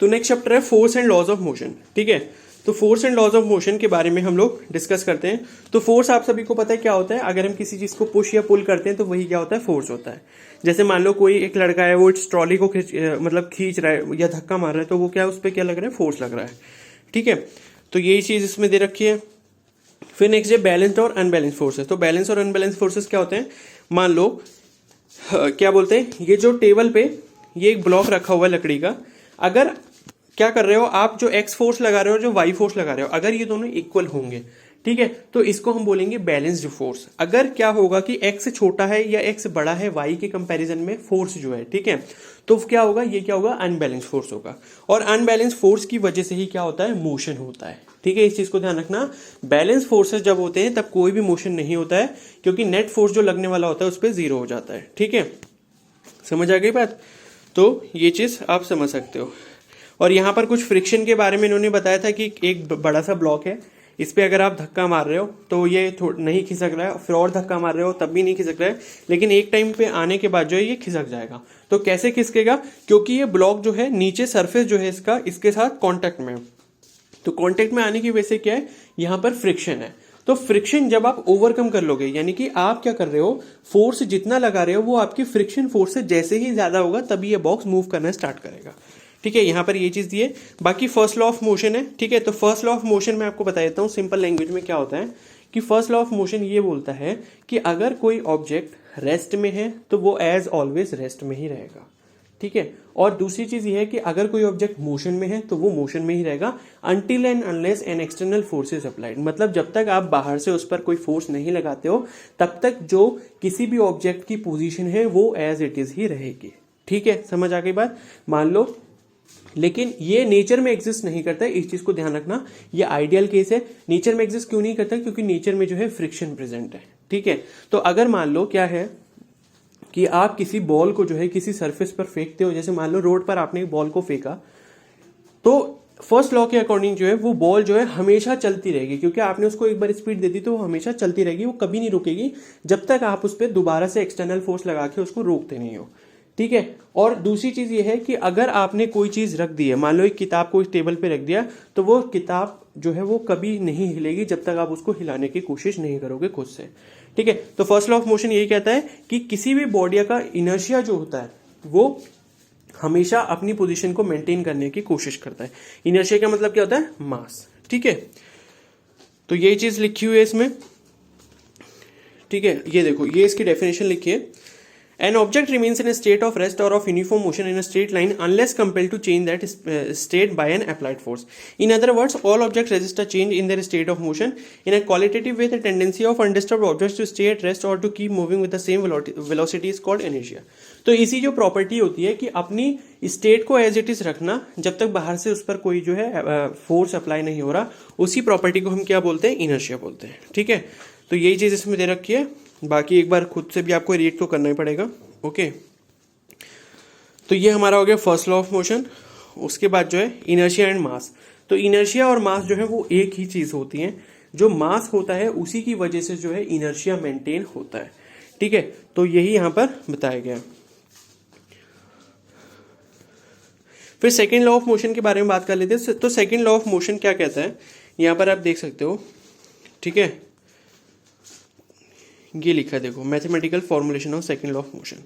तो नेक्स्ट चैप्टर है force and laws of motion, ठीक है। तो force and laws of motion के बारे में हम लोग डिस्कस करते हैं। तो फोर्स आप सभी को पता है क्या होता है, अगर हम किसी चीज को पुश या पुल करते हैं तो वही क्या होता है, फोर्स होता है। जैसे मान लो कोई एक लड़का है, वो इस ट्रॉली को खींच रहा है या धक्का मार रहा है, तो वो क्या, उस पर क्या लग रहा है, फोर्स लग रहा है, ठीक है। तो यही चीज इसमें दे रखी है। फिर नेक्स्ट है बैलेंस्ड और अनबैलेंस्ड फोर्सेस। तो बैलेंस और अनबैलेंस्ड फोर्सेस क्या होते हैं, मान लो क्या बोलते हैं, ये जो टेबल पे ये एक ब्लॉक रखा हुआ है लकड़ी का, अगर क्या कर रहे हो आप, जो एक्स फोर्स लगा रहे हो, जो वाई फोर्स लगा रहे हो, अगर ये दोनों इक्वल होंगे, ठीक है, तो इसको हम बोलेंगे बैलेंस्ड फोर्स। अगर क्या होगा कि एक्स छोटा है या एक्स बड़ा है वाई के कंपैरिजन में फोर्स जो है, ठीक है, तो क्या होगा, ये क्या होगा, अनबैलेंस्ड फोर्स होगा। और अनबैलेंस्ड फोर्स की वजह से ही क्या होता है, मोशन होता है, ठीक है। इस चीज को ध्यान रखना, बैलेंस फोर्सेस जब होते हैं तब कोई भी मोशन नहीं होता है, क्योंकि नेट फोर्स जो लगने वाला होता है उस पर 0 हो जाता है, ठीक है। समझ आ गई बात। तो ये चीज आप समझ सकते हो। और यहाँ पर कुछ फ्रिक्शन के बारे में इन्होंने बताया था कि एक बड़ा सा ब्लॉक है, इस पे अगर आप धक्का मार रहे हो तो ये नहीं खिसक रहा है, फिर और धक्का मार रहे हो तब भी नहीं खिसक रहा है, लेकिन एक टाइम पे आने के बाद जो है ये खिसक जाएगा। तो कैसे खिसकेगा, क्योंकि ये ब्लॉक जो है नीचे सरफेस जो है इसका इसके साथ कॉन्टेक्ट में, तो कॉन्टेक्ट में आने की वजह से क्या है, यहाँ पर फ्रिक्शन है। तो फ्रिक्शन जब आप ओवरकम कर लोगे, यानी कि आप क्या कर रहे हो, फोर्स जितना लगा रहे हो वो आपकी फ्रिक्शन फोर्स से जैसे ही ज्यादा होगा तभी ये बॉक्स मूव करना स्टार्ट करेगा, ठीक है। यहाँ पर ये चीज दी है। बाकी फर्स्ट लॉ ऑफ मोशन है, ठीक है। तो फर्स्ट लॉ ऑफ मोशन मैं आपको बता देता हूँ सिंपल लैंग्वेज में क्या होता है, कि फर्स्ट लॉ ऑफ मोशन ये बोलता है कि अगर कोई ऑब्जेक्ट रेस्ट में है तो वो एज ऑलवेज रेस्ट में ही रहेगा, ठीक है। और दूसरी चीज ये है कि अगर कोई ऑब्जेक्ट मोशन में है तो वो मोशन में ही रहेगा, until and unless an external force is applied. मतलब जब तक आप बाहर से उस पर कोई फोर्स नहीं लगाते हो तब तक जो किसी भी ऑब्जेक्ट की पोजीशन है वो एज इट इज ही रहेगी, ठीक है। समझ आ गई बात। मान लो, लेकिन ये नेचर में एग्जिस्ट नहीं करता है, इस चीज को ध्यान रखना, ये आइडियल केस है। नेचर में एग्जिस्ट क्यों नहीं करता, क्योंकि नेचर में जो है फ्रिक्शन प्रेजेंट है, ठीक है। तो अगर मान लो क्या है कि आप किसी बॉल को जो है किसी सरफेस पर फेंकते हो, जैसे मान लो रोड पर आपने एक बॉल को फेंका, तो फर्स्ट लॉ के अकॉर्डिंग जो है वो बॉल जो है हमेशा चलती रहेगी, क्योंकि आपने उसको एक बार स्पीड दे दी तो वो हमेशा चलती रहेगी, वो कभी नहीं रुकेगी जब तक आप उस पर दोबारा से एक्सटर्नल फोर्स लगा के उसको रोकते नहीं हो, ठीक है। और दूसरी चीज ये है कि अगर आपने कोई चीज रख दी है, मान लो एक किताब को इस टेबल पे रख दिया, तो वो किताब जो है वो कभी नहीं हिलेगी जब तक आप उसको हिलाने की कोशिश नहीं करोगे खुद से, ठीक है। तो फर्स्ट लॉ ऑफ मोशन यही कहता है कि किसी भी बॉडी का इनर्शिया जो होता है वो हमेशा अपनी पोजीशन को मेंटेन करने की कोशिश करता है। इनर्शिया का मतलब क्या होता है, मास, ठीक है। तो यही चीज लिखी हुई है इसमें, ठीक है। ये देखो, ये इसकी डेफिनेशन लिखी है। An object remains in a state of rest or of uniform motion in a straight line unless compelled to change that state by an applied force. In other words, all objects resist a change in their state of motion. In a qualitative way, the tendency of undisturbed objects to stay at rest or to keep moving with the same velocity is called inertia. तो इसी जो property होती है कि अपनी state को as it is रखना जब तक बाहर से उस पर कोई जो है फोर्स अप्लाई नहीं हो रहा, उसी प्रॉपर्टी को हम क्या बोलते हैं, इनर्शिया बोलते हैं, ठीक है। तो यही चीज इसमें दे रखी है। बाकी एक बार खुद से भी आपको रीड तो करना ही पड़ेगा, ओके। तो ये हमारा हो गया फर्स्ट लॉ ऑफ मोशन। उसके बाद जो है इनर्शिया एंड मास। तो इनर्शिया और मास जो है वो एक ही चीज होती है, जो मास होता है उसी की वजह से जो है इनर्शिया मेंटेन होता है, ठीक है। तो यही यहां पर बताया गया। फिर सेकेंड लॉ ऑफ मोशन के बारे में बात कर लेते हैं। तो सेकेंड लॉ ऑफ मोशन क्या कहता है, यहां पर आप देख सकते हो, ठीक है। ये लिखा है, देखो, mathematical formulation of second law of motion.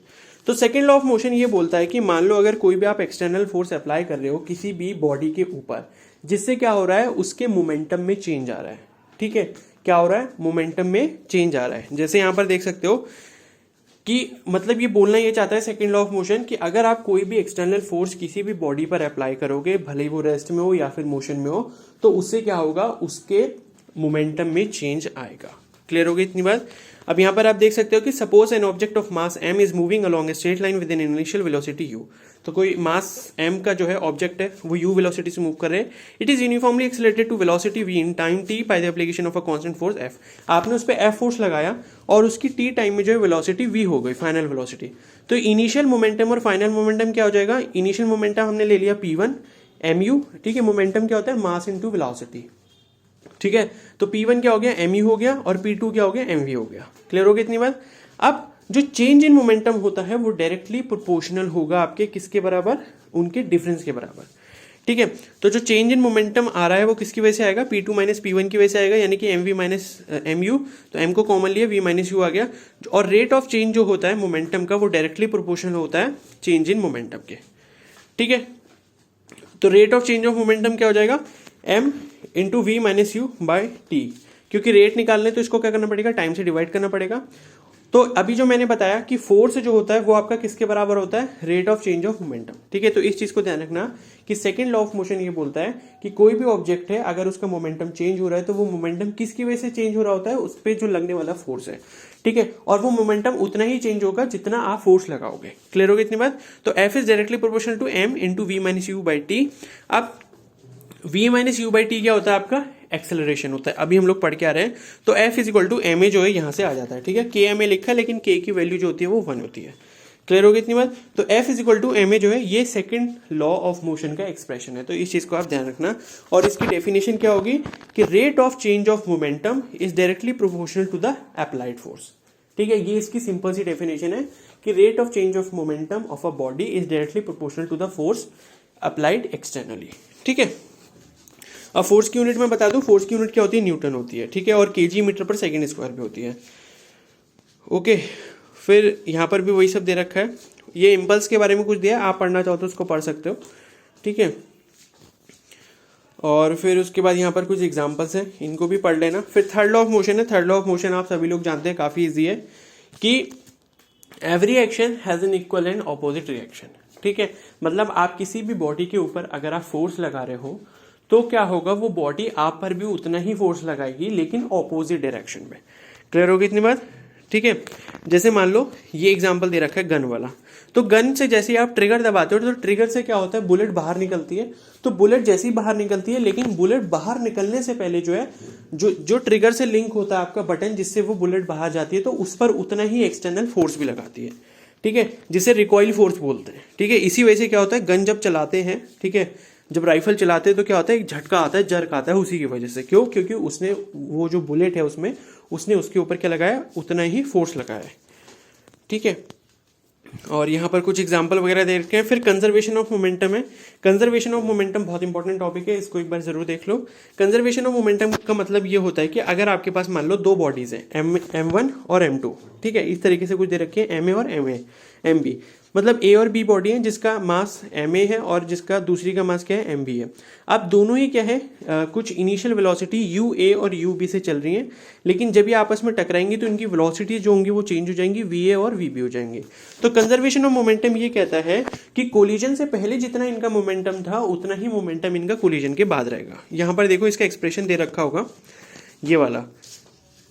तो सेकंड लॉ ऑफ मोशन ये बोलता है कि मान लो अगर कोई भी आप एक्सटर्नल फोर्स अप्लाई कर रहे हो किसी भी बॉडी के ऊपर, जिससे क्या हो रहा है, उसके मोमेंटम में चेंज आ रहा है, ठीक है। क्या हो रहा है, मोमेंटम में चेंज आ रहा है। जैसे यहां पर देख सकते हो कि मतलब ये बोलना ये चाहता है सेकंड लॉ ऑफ मोशन कि अगर आप कोई भी एक्सटर्नल फोर्स किसी भी बॉडी पर अप्लाई करोगे, भले ही वो रेस्ट में हो या फिर मोशन में हो, तो उससे क्या होगा, उसके मोमेंटम में चेंज आएगा। क्लियर हो गई इतनी बात। अब यहां पर आप देख सकते हो कि suppose an object of mass m is moving along a straight line with an initial velocity u। तो कोई मास m का जो है ऑब्जेक्ट है वो u वेलोसिटी से मूव कर रहे हैं। It is uniformly accelerated to velocity v in time t by the application of a constant force f। आपने उस पर f फोर्स लगाया और उसकी t टाइम में जो है वेलोसिटी v हो गई, फाइनल वेलोसिटी। तो इनिशियल मोमेंटम और फाइनल मोमेंटम क्या हो जाएगा, इनिशियल मोमेंटम हमने ले लिया p1 mu, ठीक है। मोमेंटम क्या होता है, मास इंटू वेलोसिटी, ठीक है, तो P1 क्या हो गया, एम हो गया, और P2 क्या हो गया, एम हो गया। क्लियर हो गया इतनी बात। अब जो चेंज इन मोमेंटम होता है वो डायरेक्टली प्रोपोर्शनल होगा आपके किसके बराबर, उनके डिफरेंस के बराबर। ठीक है, तो जो चेंज इन मोमेंटम आ रहा है वो किसकी वजह से आएगा, P2 माइनस P1 की वजह से आएगा, यानी कि m v minus m u, तो एम को कॉमन लिया, वी माइनस यू आ गया। और रेट ऑफ चेंज जो होता है मोमेंटम का वो डायरेक्टली प्रोपोर्शनल होता है चेंज इन मोमेंटम के। ठीक है, तो rate of change of momentum क्या हो जाएगा, m into v minus u by t, क्योंकि रेट निकालने तो इसको क्या करना पड़ेगा, टाइम से डिवाइड करना पड़ेगा। तो अभी जो मैंने बताया कि फोर्स जो होता है वो आपका किसके बराबर होता है, rate of change of momentum. ठीक है, तो इस चीज को ध्यान रखना कि सेकंड लॉ ऑफ मोशन ये बोलता है कि कोई भी ऑब्जेक्ट है अगर उसका मोमेंटम चेंज हो रहा है तो वो मोमेंटम किसकी वजह से चेंज हो रहा होता है, उस पर जो लगने वाला फोर्स है। ठीक है, और वो मोमेंटम उतना ही चेंज होगा जितना आप फोर्स लगाओगे। क्लियर होगी इतनी बात। तो F is directly proportional to m into v minus u by t. अब v minus u by t क्या होता है, आपका एक्सेलरेशन होता है, अभी हम लोग पढ़ के आ रहे हैं। तो f is equal to m a जो है यहां से आ जाता है। ठीक है, के एम ए लिखा है लेकिन k की वैल्यू जो होती है वो 1 होती है। क्लियर होगी इतनी बात। तो f is equal to m a जो है ये सेकंड लॉ ऑफ मोशन का एक्सप्रेशन है, तो इस चीज को आप ध्यान रखना। और इसकी डेफिनेशन क्या होगी कि rate of change of momentum is directly proportional to the applied force. ठीक है, ये इसकी सिंपल सी डेफिनेशन है कि rate of change of momentum of a body is directly proportional to the force applied externally. ठीक है, अब फोर्स की यूनिट में बता दूं, फोर्स की यूनिट क्या होती है, न्यूटन होती है। ठीक है, और KG metre per second square भी होती है। ओके, फिर यहाँ पर भी वही सब दे रखा है। ये इम्पल्स के बारे में कुछ दिया है, आप पढ़ना चाहो तो उसको पढ़ सकते हो। ठीक है, और फिर उसके बाद यहाँ पर कुछ एग्जांपल्स हैं, इनको भी पढ़ लेना। फिर थर्ड लॉ ऑफ मोशन है। थर्ड लॉ ऑफ मोशन आप सभी लोग जानते हैं, काफी ईजी है कि every action has an equal and opposite reaction. ठीक है, मतलब आप किसी भी बॉडी के ऊपर अगर आप फोर्स लगा रहे हो तो क्या होगा, वो बॉडी आप पर भी उतना ही फोर्स लगाएगी लेकिन ऑपोजिट डायरेक्शन में। क्लियर होगी इतनी बात। ठीक है, जैसे मान लो ये एग्जांपल दे रखा है गन वाला, तो गन से जैसे ही आप ट्रिगर दबाते हो तो ट्रिगर से क्या होता है, बुलेट बाहर निकलती है। तो बुलेट जैसी बाहर निकलती है, लेकिन बुलेट बाहर निकलने से पहले जो है जो ट्रिगर से लिंक होता है आपका बटन जिससे वो बुलेट बाहर जाती है, तो उस पर उतना ही एक्सटर्नल फोर्स भी लगाती है। ठीक है, जिसे रिकॉइल फोर्स बोलते हैं। ठीक है, इसी वजह से क्या होता है, गन जब चलाते हैं, ठीक है, जब राइफल चलाते हैं तो क्या होता है, एक झटका आता है, जर्क आता है उसी की वजह से। क्यों, क्योंकि उसने वो जो बुलेट है उसमें उसने उसके ऊपर क्या लगाया, उतना ही फोर्स लगाया है। ठीक है, और यहाँ पर कुछ एग्जांपल वगैरह दे रखे हैं। फिर कंजर्वेशन ऑफ मोमेंटम है। कंजर्वेशन ऑफ मोमेंटम बहुत इंपॉर्टेंट टॉपिक है, इसको एक बार जरूर देख लो। कंजर्वेशन ऑफ मोमेंटम का मतलब ये होता है कि अगर आपके पास मान लो दो बॉडीज हैं, M1 और M2। ठीक है, इस तरीके से कुछ दे रखे हैं, MA और MB, मतलब A और B बॉडी है जिसका मास MA है और जिसका दूसरी का मास क्या है, MB है। अब दोनों ही क्या है, कुछ इनिशियल वेलोसिटी UA और UB से चल रही हैं, लेकिन जब ये आपस में टकराएंगी तो इनकी वेलोसिटी जो होंगी वो चेंज हो जाएंगी, VA और VB हो जाएंगे। तो कंजर्वेशन ऑफ मोमेंटम ये कहता है कि कोलिजन से पहले जितना इनका मोमेंटम था उतना ही मोमेंटम इनका कोलिजन के बाद रहेगा। यहाँ पर देखो इसका एक्सप्रेशन दे रखा होगा ये वाला।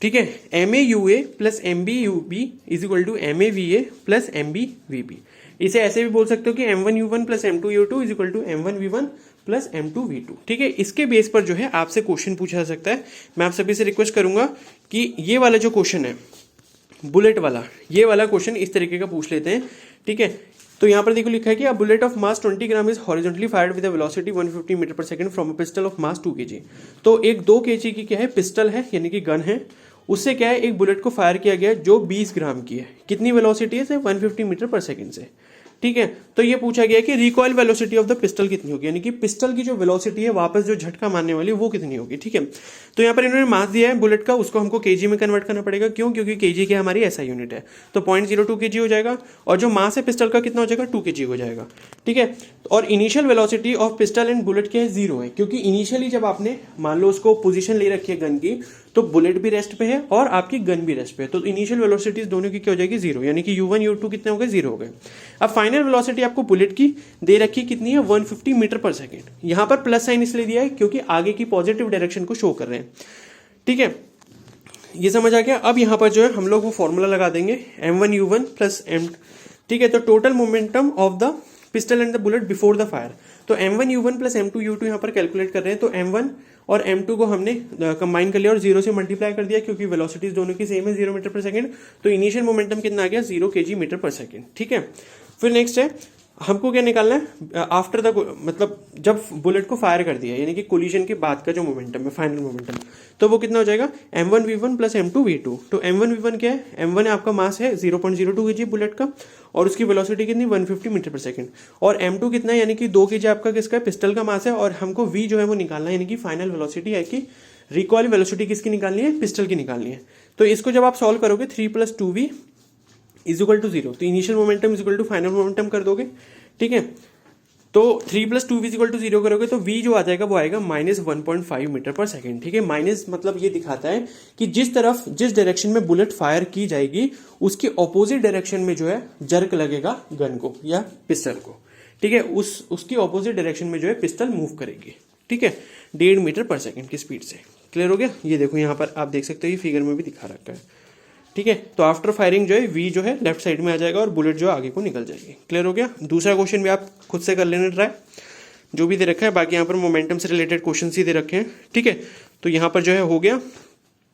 ठीक है, MAUA plus MBUB is equal to MAVA plus MBVB। इसे ऐसे भी बोल सकते हो कि M1U1 plus M2U2 is equal to M1V1 plus M2V2। ठीक है, इसके बेस पर जो है आपसे क्वेश्चन पूछा जा सकता है। मैं आप सभी से रिक्वेस्ट करूंगा कि ये वाला जो क्वेश्चन है बुलेट वाला, ये वाला क्वेश्चन इस तरीके का पूछ लेते हैं। ठीक है, तो यहाँ पर देखो लिखा है कि a bullet of mass 20 gram is horizontally fired with a velocity 150 metre per second from a pistol of mass 2 kg। तो एक 2 kg की क्या है, पिस्टल है यानी कि गन है, उससे क्या है एक बुलेट को फायर किया गया जो 20 ग्राम की है। कितनी वेलोसिटी है, 150 मीटर पर सेकंड से। ठीक है, तो ये पूछा गया कि recoil velocity of the pistol कितनी होगी, यानी कि पिस्टल की जो वेलोसिटी है वापस जो झटका मारने वाली वो कितनी होगी। ठीक है, तो यहाँ पर इन्होंने मास दिया है बुलेट का, उसको हमको केजी में कन्वर्ट करना पड़ेगा। क्यों, क्योंकि केजी क्या हमारी SI यूनिट है, तो 0.02 kg हो जाएगा, और जो मास है पिस्टल का कितना हो जाएगा, 2 kg हो जाएगा। ठीक है, और initial velocity of pistol and bullet क्या है, 0 है, क्योंकि इनिशियली जब आपने मान लो उसको पोजीशन ले रखी है गन की, तो बुलेट भी रेस्ट पे है और आपकी गन भी रेस्ट पे है, तो इनिशियल वेलोसिटीज दोनों की क्या हो जाएगी, 0, यानी कि U1 U2 कितने हो गए, 0 हो गए। अब फाइनल वेलोसिटी आपको बुलेट की दे रखी कितनी है, 150 मीटर पर सेकंड। यहां पर प्लस साइन इसलिए दिया है क्योंकि आगे की पॉजिटिव डायरेक्शन को शो कर रहे हैं। ठीक है, ये समझ आ गया। अब यहां पर जो है हम लोग वो फॉर्मूला लगा देंगे, M1U1 प्लस M। ठीक है, तो total momentum of the pistol and the bullet before the fire, तो M1U1 प्लस M2U2 यहाँ पर कैलकुलेट कर रहे हैं। तो M1 और M2 को हमने कंबाइन कर लिया और 0 से मल्टीप्लाई कर दिया, क्योंकि वेलोसिटीज दोनों की सेम है, 0 मीटर पर सेकंड। तो इनिशियल मोमेंटम कितना आ गया, 0 kg मीटर पर सेकंड। ठीक है, फिर नेक्स्ट है हमको क्या निकालना है आफ्टर द, मतलब जब बुलेट को फायर कर दिया, यानी कि कोलिजन के बाद का जो मोमेंटम है, फाइनल मोमेंटम, तो वो कितना हो जाएगा m1v1 प्लस m2v2। तो m1v1 क्या है, m1 आपका मास है 0.02 kg बुलेट का, और उसकी वेलोसिटी कितनी 150 मीटर पर सेकंड, और m2 कितना है, यानी कि 2 kg आपका किसका पिस्टल का मास है, और हमको v जो है वो निकालना है, यानी कि फाइनल वेलोसिटी है कि रिकॉइल वेलोसिटी किसकी निकालनी है, पिस्टल की निकालनी है। तो इसको जब आप सॉल्व करोगे 3 + 2v इज इक्वल टू 0, तो initial momentum is equal to final momentum कर दोगे, ठीक है। तो 3 + 2v इज इक्वल टू 0 करोगे तो v जो आ जाएगा वो आएगा -1.5 मीटर पर सेकेंड, ठीक है। माइनस मतलब ये दिखाता है कि जिस डायरेक्शन में बुलेट फायर की जाएगी उसकी ऑपोजिट डायरेक्शन में जो है जर्क लगेगा गन को या पिस्टल को, ठीक है। उसकी ऑपोजिट डायरेक्शन में जो है पिस्टल मूव करेगी, ठीक है, 1.5 मीटर पर सेकेंड की स्पीड से। क्लियर हो गया। ये देखो यहाँ पर आप देख सकते हो, ये फिगर में भी दिखा रखा है, ठीक है। तो आफ्टर फायरिंग जो है वी जो है लेफ्ट साइड में आ जाएगा और बुलेट जो आगे को निकल जाएगी। क्लियर हो गया। दूसरा क्वेश्चन भी आप खुद से कर लेना ट्राई, जो भी दे रखा है। बाकी यहाँ पर मोमेंटम से रिलेटेड क्वेश्चन ही दे रखे हैं, ठीक है। तो यहाँ पर जो है हो गया।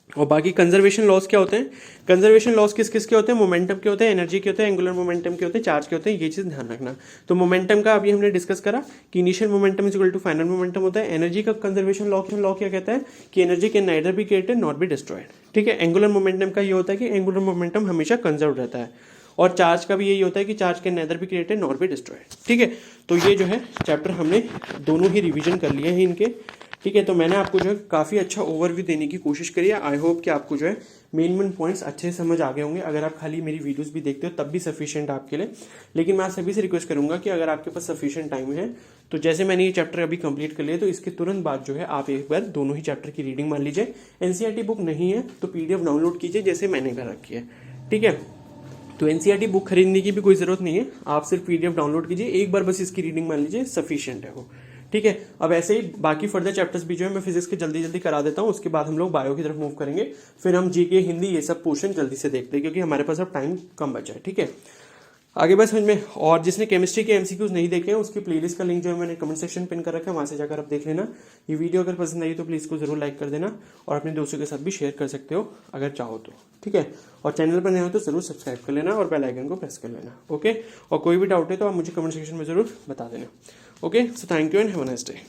और बाकी कंजर्वेशन लॉस क्या होते हैं, कंजर्वेशन लॉस किस किस के होते हैं, मोमेंटम के होते हैं, एनर्जी के होते हैं, एंगुलर मोमेंटम के होते हैं, चार्ज के होते हैं, ये चीज ध्यान रखना। तो मोमेंटम का अभी हमने डिस्कस करा कि initial momentum is equal to final momentum होता है। एनर्जी का कंजर्वेशन लॉ क्या कहता है कि energy can neither be created not be destroyed, ठीक है। एंगुलर मोमेंटम का ये होता है कि एंगुलर मोमेंटम हमेशा कंजर्व रहता है, और चार्ज का भी यही होता है कि charge can neither be created not be destroyed, ठीक है। तो ये जो है चैप्टर हमने दोनों ही रिविजन कर लिए हैं इनके, ठीक है। तो मैंने आपको जो है काफ़ी अच्छा ओवरव्यू देने की कोशिश करी है। आई होप कि आपको जो है मेन पॉइंट्स अच्छे से समझ आ गए होंगे। अगर आप खाली मेरी वीडियोस भी देखते हो तब भी सफिशिएंट आपके लिए। लेकिन मैं आप सभी से रिक्वेस्ट करूंगा कि अगर आपके पास सफिशिएंट टाइम है तो जैसे मैंने ये चैप्टर अभी कंप्लीट कर लिया तो इसके तुरंत बाद जो है आप एक बार दोनों ही चैप्टर की रीडिंग मान लीजिए। एनसीईआरटी बुक नहीं है तो पीडीएफ डाउनलोड कीजिए जैसे मैंने कर रखी है, ठीक है। तो एनसीईआरटी बुक खरीदने की भी कोई जरूरत नहीं है, आप सिर्फ पीडीएफ डाउनलोड कीजिए, एक बार बस इसकी रीडिंग मान लीजिए, सफिशिएंट है वो, ठीक है। अब ऐसे ही बाकी फर्दर चैप्टर्स भी जो है मैं फिजिक्स के जल्दी जल्दी करा देता हूँ, उसके बाद हम लोग बायो की तरफ मूव करेंगे, फिर हम जीके, हिंदी, ये सब पोर्शन जल्दी से देखते हैं क्योंकि हमारे पास अब टाइम कम बचा है, ठीक है। आगे बस समझ में। और जिसने केमिस्ट्री के एमसीक्यूज नहीं देखे हैं उसकी प्लेलिस्ट का लिंक जो है मैंने कमेंट सेक्शन पिन कर रखा है, वहां से जाकर आप देख लेना। ये वीडियो अगर पसंद आई तो प्लीज को जरूर लाइक कर देना और अपने दोस्तों के साथ भी शेयर कर सकते हो अगर चाहो तो, ठीक है। और चैनल पर नए हो तो जरूर सब्सक्राइब कर लेना और बेल आइकन को प्रेस कर लेना, ओके। और कोई भी डाउट है तो आप मुझे कमेंट सेक्शन में जरूर बता देना, okay. So thank you and have a nice day.